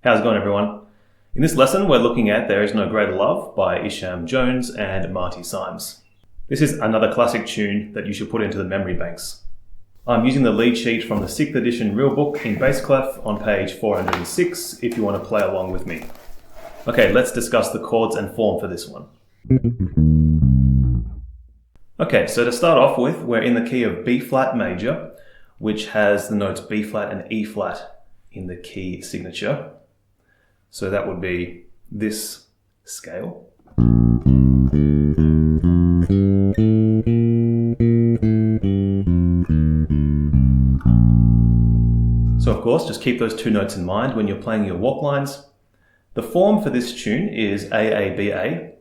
How's it going, everyone? In this lesson, we're looking at There Is No Greater Love by Isham Jones and Marty Symes. This is another classic tune that you should put into the memory banks. I'm using the lead sheet from the 6th edition real book in bass clef on page 406 if you want to play along with me. Okay, let's discuss the chords and form for this one. Okay, so to start off with, we're in the key of B flat major, which has the notes B flat and E flat in the key signature. So that would be this scale. So of course, just keep those two notes in mind when you're playing your walk lines. The form for this tune is AABA.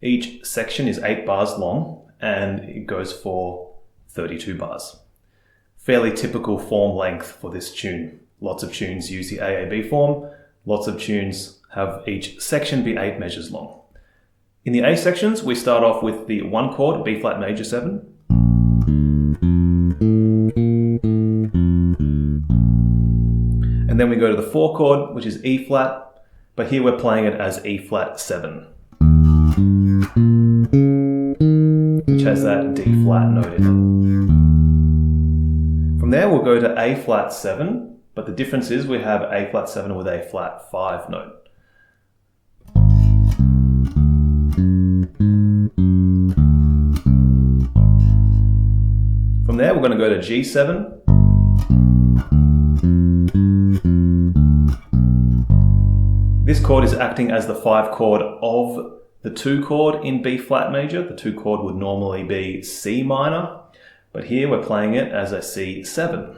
Each section is 8 bars long and it goes for 32 bars. Fairly typical form length for this tune. Lots of tunes use the AAB form. Lots of tunes have each section be 8 measures long. In the A sections, we start off with the 1 chord, B flat major 7. And then we go to the 4 chord, which is E flat, but here we're playing it as E flat 7, which has that D flat note in it. From there, we'll go to A flat 7. But the difference is we have A flat 7 with A flat 5 note. From there, we're going to go to G7. This chord is acting as the 5 chord of the 2 chord in B flat major. The 2 chord would normally be C minor, but here we're playing it as a C7.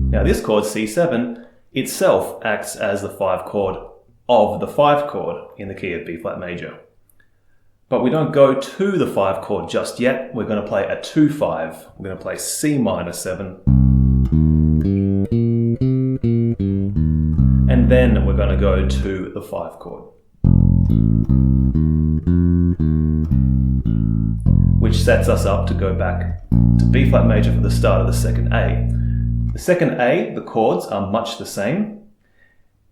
Now this chord, C7, itself acts as the 5 chord of the 5 chord in the key of B flat major. But we don't go to the 5 chord just yet. We're going to play a 2-5. We're going to play C minor 7. And then we're going to go to the 5 chord, which sets us up to go back to B flat major for the start of the second A. The second A, the chords are much the same,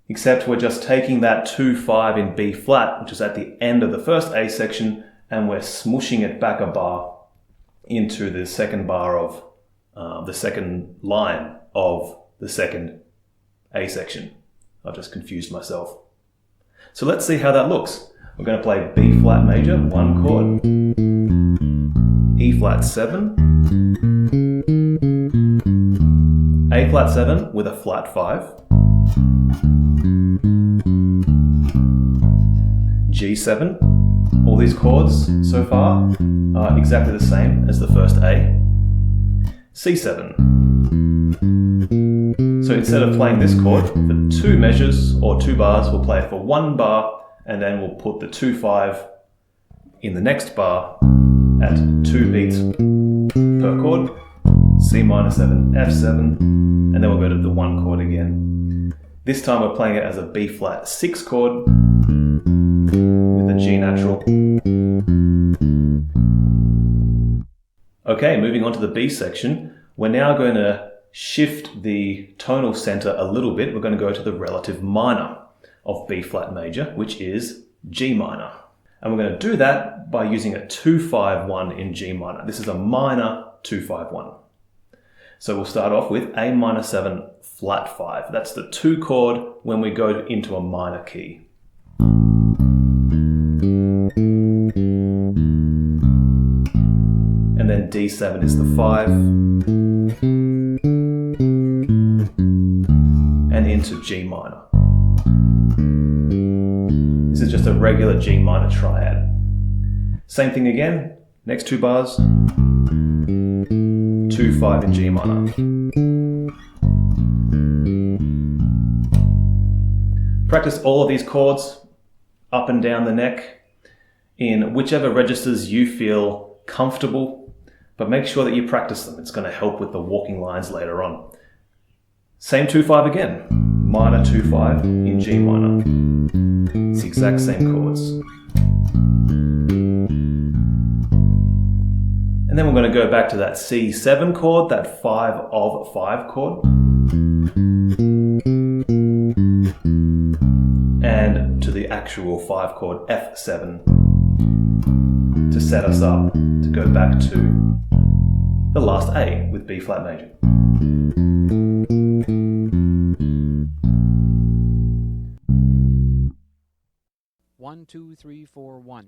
except we're just taking that 2-5 in B flat, which is at the end of the first A section, and we're smooshing it back a bar into the second bar of the second line of the second A section. I've just confused myself. So let's see how that looks. We're going to play B flat major, 1 chord, E flat 7, A flat 7 with a flat 5, G7. All these chords so far are exactly the same as the first A. C7. So instead of playing this chord for 2 measures or 2 bars, we'll play it for 1 bar and then we'll put the 2-5 in the next bar at 2 beats per chord. C minor 7, F7, and then we'll go to the 1 chord again. This time we're playing it as a B flat 6 chord with a G natural. Okay, moving on to the B section, we're now going to shift the tonal center a little bit. We're going to go to the relative minor of B flat major, which is G minor. And we're going to do that by using a 2-5-1 in G minor. This is a minor 2-5-1. So we'll start off with A minor 7 flat 5. That's the 2 chord when we go into a minor key. And then D7 is the 5. And into G minor. This is just a regular G minor triad. Same thing again, next 2 bars. 2-5 in G minor. Practice all of these chords up and down the neck in whichever registers you feel comfortable, but make sure that you practice them. It's going to help with the walking lines later on. Same 2-5 again, minor 2-5 in G minor. It's the exact same chords. And then we're going to go back to that C7 chord, that 5 of 5 chord. And to the actual 5 chord F7 to set us up to go back to the last A with B flat major. One, two, three, four, one.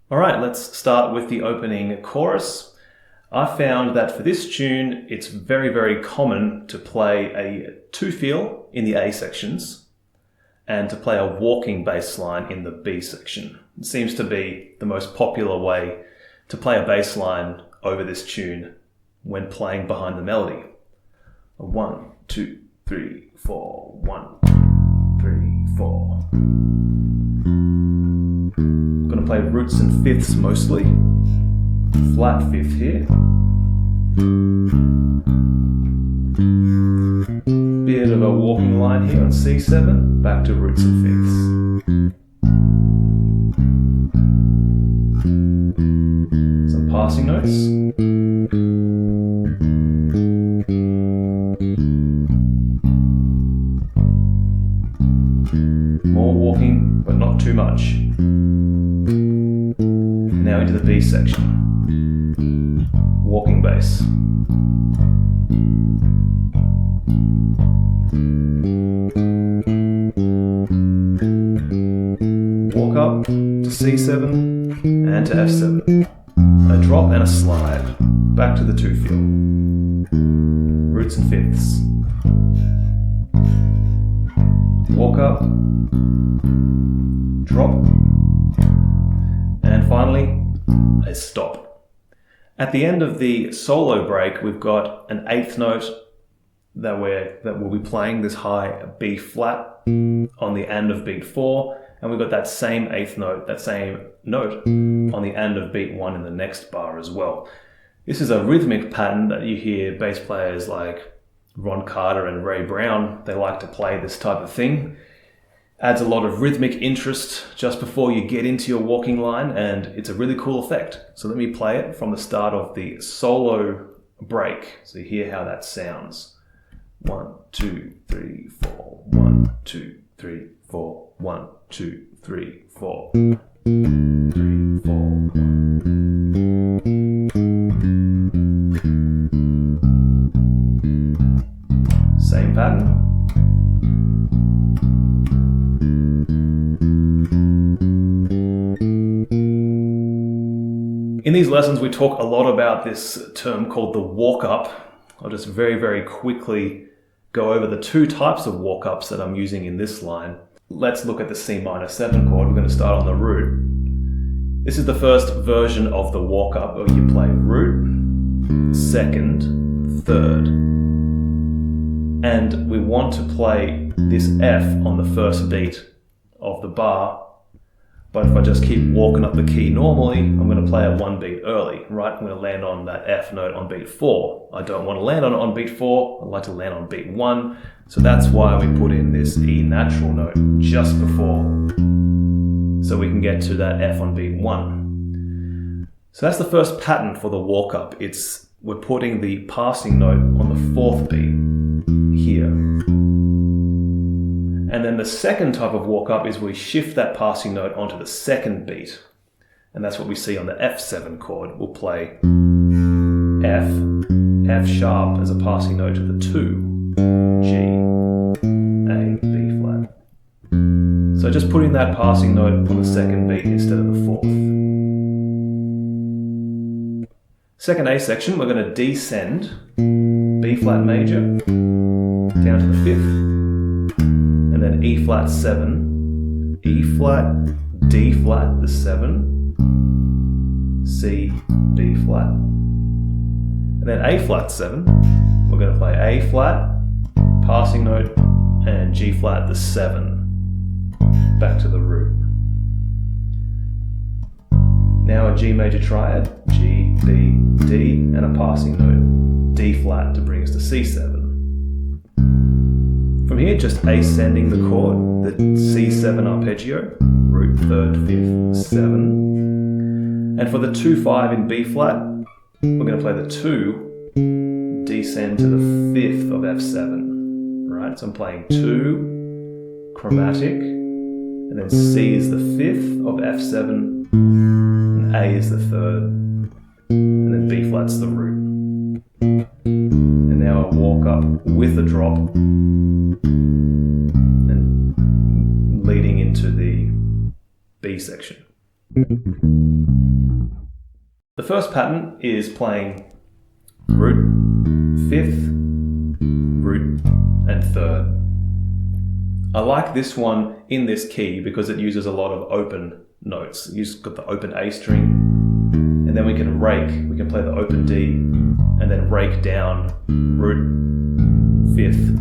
Alright, let's start with the opening chorus. I found that for this tune, it's very, very common to play a 2-feel in the A sections and to play a walking bass line in the B section. It seems to be the most popular way to play a bass line over this tune when playing behind the melody. 1, 2, 3, 4, 1, 3, 4. I'm going to play roots and fifths mostly. Flat fifth here. Bit of a walking line here on C7, back to roots and fifths. Some passing notes. More walking, but not too much. Now into the B section. Walking bass. Walk up to C7 and to F7. A drop and a slide. Back to the 2-feel. Roots and fifths. Walk up. Drop. And finally, a stop. At the end of the solo break, we've got an 8th note that we'll be playing this high B flat on the end of beat 4, and we've got that same 8th note, that same note on the end of beat 1 in the next bar as well. This is a rhythmic pattern that you hear bass players like Ron Carter and Ray Brown, they like to play this type of thing. Adds a lot of rhythmic interest just before you get into your walking line, and it's a really cool effect. So let me play it from the start of the solo break so you hear how that sounds. 1, 2, 3, 4. 1, 2, 3, 4. 1, 2, 3, 4. 3, 4. Same pattern. In these lessons, we talk a lot about this term called the walk-up. I'll just very quickly go over the two types of walk-ups that I'm using in this line. Let's look at the C minor 7 chord. We're going to start on the root. This is the first version of the walk-up where you play root, second, third. And we want to play this F on the first beat of the bar. But if I just keep walking up the key normally, I'm going to play it one beat early, right? I'm going to land on that F note on beat 4. I don't want to land on beat 4. I'd like to land on beat 1. So that's why we put in this E natural note just before, so we can get to that F on beat 1. So that's the first pattern for the walk-up. We're putting the passing note on the fourth beat here. And then the second type of walk-up is we shift that passing note onto the second beat. And that's what we see on the F7 chord. We'll play F sharp as a passing note to the 2, G, A, B flat. So just putting that passing note on the second beat instead of the fourth. Second A section, we're going to descend B flat major down to the 5th, and then E flat 7, E flat, D flat, the 7, C, B flat, and then A flat 7, we're going to play A flat, passing note, and G flat, the 7, back to the root. Now a G major triad, G, B, D, and a passing note, D flat, to bring us to C7. From here, just ascending the chord, the C7 arpeggio, root, 3rd, 5th, 7. And for the 2-5 in B flat, we're going to play the 2, descend to the 5th of F7. Right, so I'm playing 2, chromatic, and then C is the 5th of F7, and A is the 3rd, and then B flat's the root. And now I walk up with a drop and leading into the B section. The first pattern is playing root, 5th, root, and 3rd. I like this one in this key because it uses a lot of open notes. You've got the open A string, and then we can rake. We can play the open D, and then rake down root, 5th,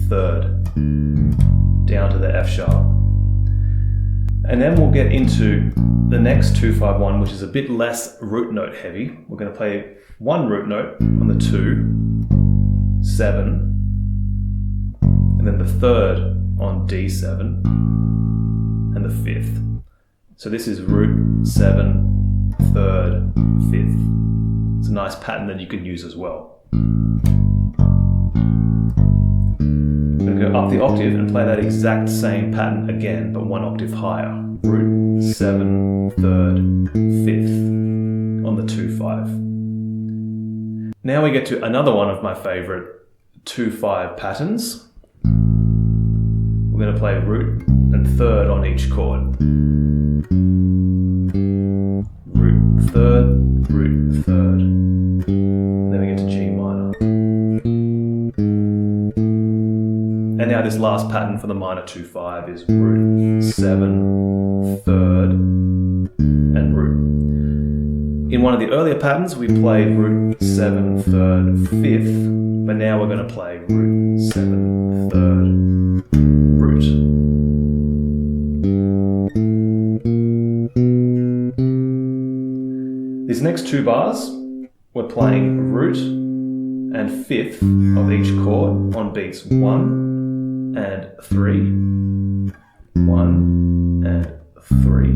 3rd, down to the F sharp. And then we'll get into the next 2-5-1, which is a bit less root note heavy. We're going to play one root note on the 2, 7, and then the 3rd on D7, and the 5th. So this is root, 7, 3rd, 5th. It's a nice pattern that you can use as well. I'm going to go up the octave and play that exact same pattern again, but one octave higher. Root, 7, 3rd, 5th on the 2-5. Now we get to another one of my favorite 2-5 patterns. We're going to play root and 3rd on each chord. Root, 3rd, root, 3rd. Then we get to G minor. And now this last pattern for the minor 2-5 is root, 7, 3rd, and root. In one of the earlier patterns, we played root, 7, 3rd, 5th, but now we're going to play root, 7, 3rd, root. These next two bars, we're playing root and 5th of each chord on beats 1 and 3, 1 and 3.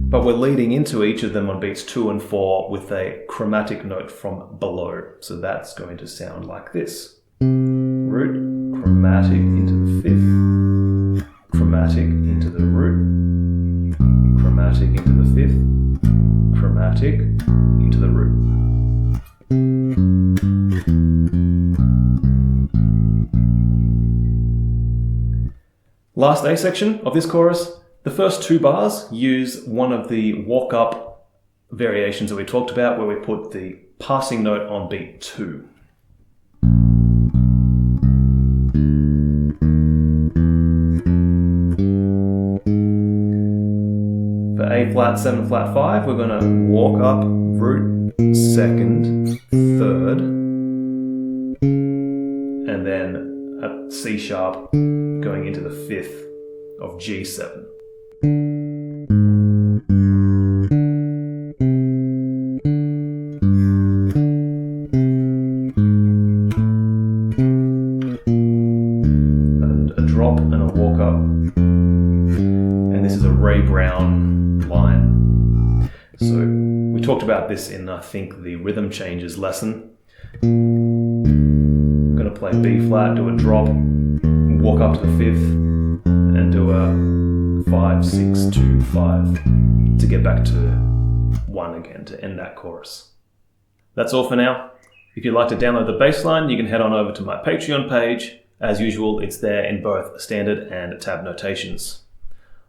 But we're leading into each of them on beats 2 and 4 with a chromatic note from below. So that's going to sound like this. Root, chromatic into the 5th, chromatic into the root, chromatic into the 5th, chromatic into the root. Last A section of this chorus, the first two bars use one of the walk-up variations that we talked about where we put the passing note on beat 2. For A flat, 7 flat 5, we're going to walk up root, 2nd, 3rd, and then a C sharp going into the 5th of G7. And a drop and a walk up. And this is a Ray Brown line. So we talked about this in, I think, the rhythm changes lesson. I'm going to play B flat, do a drop, walk up to the 5th, and do a 5, 6, 2, 5 to get back to 1 again to end that chorus. That's all for now. If you'd like to download the bassline, you can head on over to my Patreon page. As usual, it's there in both standard and tab notations.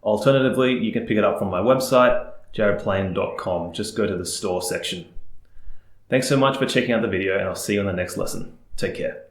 Alternatively, you can pick it up from my website, jaredplain.com. Just go to the store section. Thanks so much for checking out the video, and I'll see you in the next lesson. Take care.